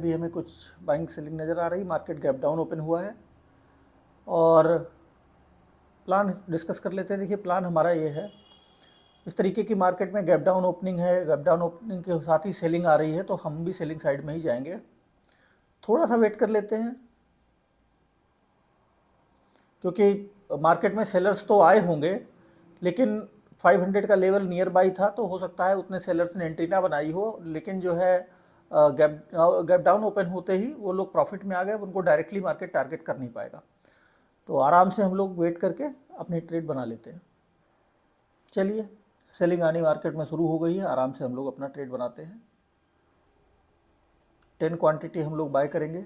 भी हमें कुछ बाइंग सेलिंग नज़र आ रही। मार्केट गैप डाउन ओपन हुआ है और प्लान डिस्कस कर लेते हैं। देखिए प्लान हमारा ये है, इस तरीके की मार्केट में गैप डाउन ओपनिंग है, गैप डाउन ओपनिंग के साथ ही सेलिंग आ रही है, तो हम भी सेलिंग साइड में ही जाएंगे। थोड़ा सा वेट कर लेते हैं, क्योंकि मार्केट में सेलर्स तो आए होंगे, लेकिन 500 का लेवल नियर बाई था, तो हो सकता है उतने सेलर्स ने एंट्री ना बनाई हो, लेकिन जो है गैप गैप डाउन ओपन होते ही वो लोग प्रॉफिट में आ गए, उनको डायरेक्टली मार्केट टारगेट कर नहीं पाएगा। तो आराम से हम लोग वेट करके अपनी ट्रेड बना लेते हैं। चलिए, सेलिंग आनी मार्केट में शुरू हो गई है, आराम से हम लोग अपना ट्रेड बनाते हैं। 10 क्वांटिटी हम लोग बाय करेंगे।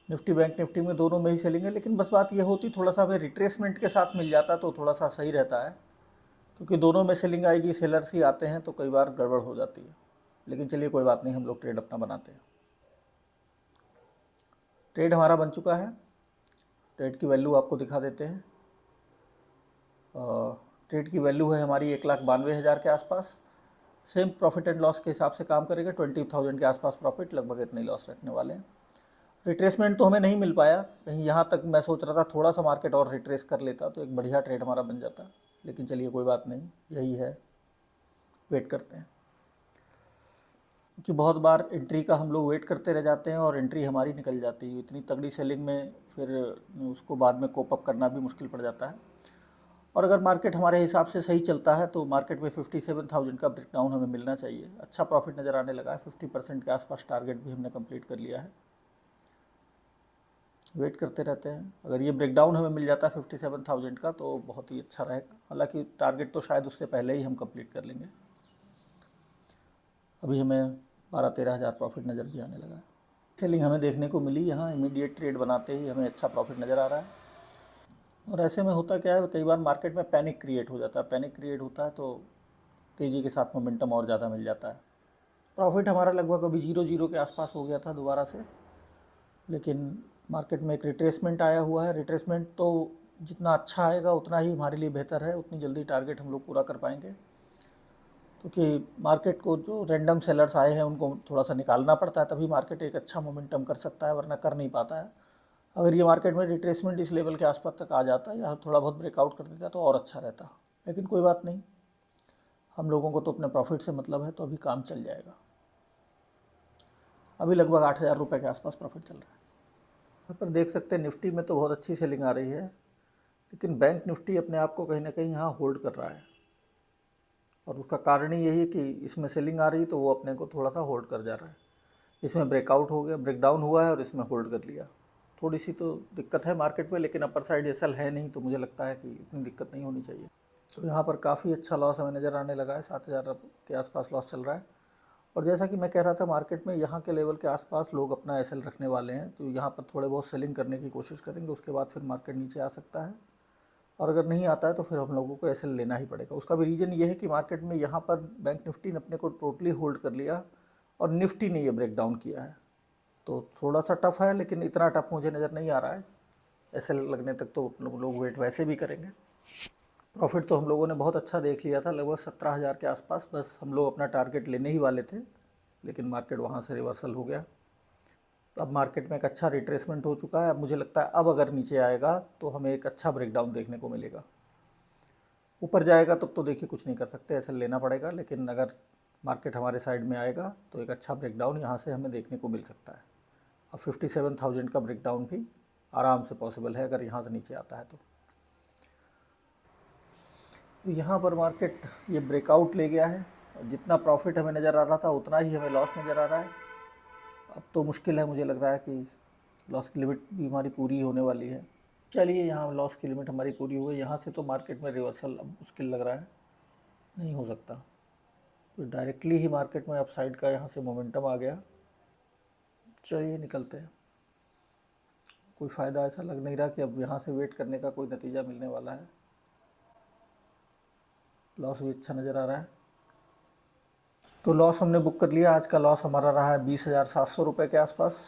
निफ्टी बैंक निफ्टी में दोनों में ही सेलिंग है, लेकिन बस बात ये होती थोड़ा सा हमें रिट्रेसमेंट के साथ मिल जाता तो थोड़ा सा सही रहता है, क्योंकि दोनों में सेलिंग आएगी, सेलर्स ही आते हैं तो कई बार गड़बड़ हो जाती है। लेकिन चलिए कोई बात नहीं, हम लोग ट्रेड अपना बनाते हैं। ट्रेड हमारा बन चुका है। ट्रेड की वैल्यू आपको दिखा देते हैं। ट्रेड की वैल्यू है हमारी 1,92,000 के आसपास। सेम प्रॉफिट एंड लॉस के हिसाब से काम करेगा, 20,000 के आसपास प्रॉफिट, लगभग इतने लॉस रखने वाले हैं। रिट्रेसमेंट तो हमें नहीं मिल पाया, कहीं यहाँ तक मैं सोच रहा था थोड़ा सा मार्केट और रिट्रेस कर लेता तो एक बढ़िया ट्रेड हमारा बन जाता, लेकिन चलिए कोई बात नहीं, यही है, वेट करते हैं। क्योंकि बहुत बार एंट्री का हम लोग वेट करते रह जाते हैं और एंट्री हमारी निकल जाती है इतनी तगड़ी सेलिंग में, फिर उसको बाद में कोप अप करना भी मुश्किल पड़ जाता है। और अगर मार्केट हमारे हिसाब से सही चलता है तो मार्केट में 57,000 का ब्रेकडाउन हमें मिलना चाहिए। अच्छा प्रॉफिट नज़र आने लगा है, 50% के आसपास टारगेट भी हमने कंप्लीट कर लिया है। वेट करते रहते हैं, अगर ये ब्रेकडाउन हमें मिल जाता है 57,000 का तो बहुत ही अच्छा रहेगा। हालांकि टारगेट तो शायद उससे पहले ही हम कंप्लीट कर लेंगे। अभी हमें 12-13 हज़ार प्रॉफिट नज़र भी आने लगा है। सेलिंग हमें देखने को मिली यहाँ, इमीडिएट ट्रेड बनाते ही हमें अच्छा प्रॉफिट नज़र आ रहा है। और ऐसे में होता क्या है, कई बार मार्केट में पैनिक क्रिएट हो जाता है। पैनिक क्रिएट होता है तो तेज़ी के साथ मोमेंटम और ज़्यादा मिल जाता है। प्रॉफिट हमारा लगभग अभी 0-0 के आसपास हो गया था दोबारा से, लेकिन मार्केट में एक रिट्रेसमेंट आया हुआ है। रिट्रेसमेंट तो जितना अच्छा आएगा उतना ही हमारे लिए बेहतर है, उतनी जल्दी टारगेट हम लोग पूरा कर पाएंगे, क्योंकि मार्केट को जो रैंडम सेलर्स आए हैं उनको थोड़ा सा निकालना पड़ता है, तभी मार्केट एक अच्छा मोमेंटम कर सकता है, वरना कर नहीं पाता है। अगर ये मार्केट में रिट्रेसमेंट इस लेवल के आसपास तक आ जाता या थोड़ा बहुत ब्रेकआउट कर देता तो और अच्छा रहता, लेकिन कोई बात नहीं, हम लोगों को तो अपने प्रॉफिट से मतलब है, तो अभी काम चल जाएगा। अभी लगभग 8,000 रुपये के आसपास प्रॉफिट चल रहा है। यहाँ पर देख सकते हैं निफ्टी में तो बहुत अच्छी सेलिंग आ रही है, लेकिन बैंक निफ्टी अपने आप को कहीं ना कहीं यहाँ होल्ड कर रहा है, और उसका कारण ही यही है कि इसमें सेलिंग आ रही है तो वो अपने को थोड़ा सा होल्ड कर जा रहा है। इसमें ब्रेकआउट हो गया, ब्रेकडाउन हुआ है और इसमें होल्ड कर लिया। थोड़ी सी तो दिक्कत है मार्केट में, लेकिन अपर साइड एसल है नहीं, तो मुझे लगता है कि इतनी दिक्कत नहीं होनी चाहिए। तो यहाँ पर काफ़ी अच्छा लॉस हमें नज़र आने लगा है, 7,000 के आसपास लॉस चल रहा है। और जैसा कि मैं कह रहा था, मार्केट में यहाँ के लेवल के आसपास लोग अपना एसएल रखने वाले हैं, तो यहाँ पर थोड़े बहुत सेलिंग करने की कोशिश करेंगे, उसके बाद फिर मार्केट नीचे आ सकता है। और अगर नहीं आता है तो फिर हम लोगों को एसएल लेना ही पड़ेगा। उसका भी रीज़न ये है कि मार्केट में यहाँ पर बैंक निफ्टी ने अपने को टोटली होल्ड कर लिया और निफ्टी ने ये ब्रेक डाउन किया है, तो थोड़ा सा टफ है, लेकिन इतना टफ मुझे नज़र नहीं आ रहा है। एसएल लगने तक तो लोग वेट वैसे भी करेंगे। प्रॉफिट तो हम लोगों ने बहुत अच्छा देख लिया था, लगभग 17,000 के आसपास, बस हम लोग अपना टारगेट लेने ही वाले थे, लेकिन मार्केट वहाँ से रिवर्सल हो गया। तो अब मार्केट में एक अच्छा रिट्रेसमेंट हो चुका है। अब मुझे लगता है अब अगर नीचे आएगा तो हमें एक अच्छा ब्रेकडाउन देखने को मिलेगा। ऊपर जाएगा तब तो देखिए कुछ नहीं कर सकते, ऐसे लेना पड़ेगा, लेकिन अगर मार्केट हमारे साइड में आएगा तो एक अच्छा ब्रेकडाउन यहाँ से हमें देखने को मिल सकता है। अब 57,000 का ब्रेकडाउन भी आराम से पॉसिबल है अगर यहाँ से नीचे आता है तो यहाँ पर मार्केट ये ब्रेकआउट ले गया है, और जितना प्रॉफिट हमें नज़र आ रहा था उतना ही हमें लॉस नज़र आ रहा है। अब तो मुश्किल है, मुझे लग रहा है कि लॉस की लिमिट भी हमारी पूरी होने वाली है। चलिए, यहाँ लॉस की लिमिट हमारी पूरी हो गई, यहाँ से तो मार्केट में रिवर्सल अब मुश्किल लग रहा है, नहीं हो सकता। तो डायरेक्टली ही मार्केट में अपसाइड का यहाँ से मोमेंटम आ गया। चलिए निकलते हैं, कोई फ़ायदा ऐसा लग नहीं रहा कि अब यहाँ से वेट करने का कोई नतीजा मिलने वाला है। लॉस भी अच्छा नज़र आ रहा है, तो लॉस हमने बुक कर लिया। आज का लॉस हमारा रहा है 20,700 रुपये के आसपास,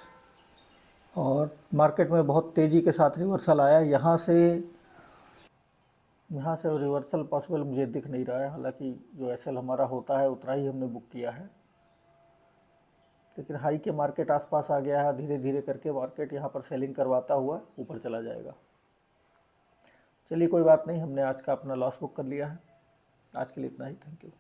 और मार्केट में बहुत तेज़ी के साथ रिवर्सल आया। यहाँ से रिवर्सल पॉसिबल मुझे दिख नहीं रहा है, हालांकि जो एसएल हमारा होता है उतना ही हमने बुक किया है। लेकिन हाई के मार्केट आसपास आ गया है, धीरे धीरे करके मार्केट यहाँ पर सेलिंग करवाता हुआ ऊपर चला जाएगा। चलिए कोई बात नहीं, हमने आज का अपना लॉस बुक कर लिया है। आज के लिए इतना ही, थैंक यू।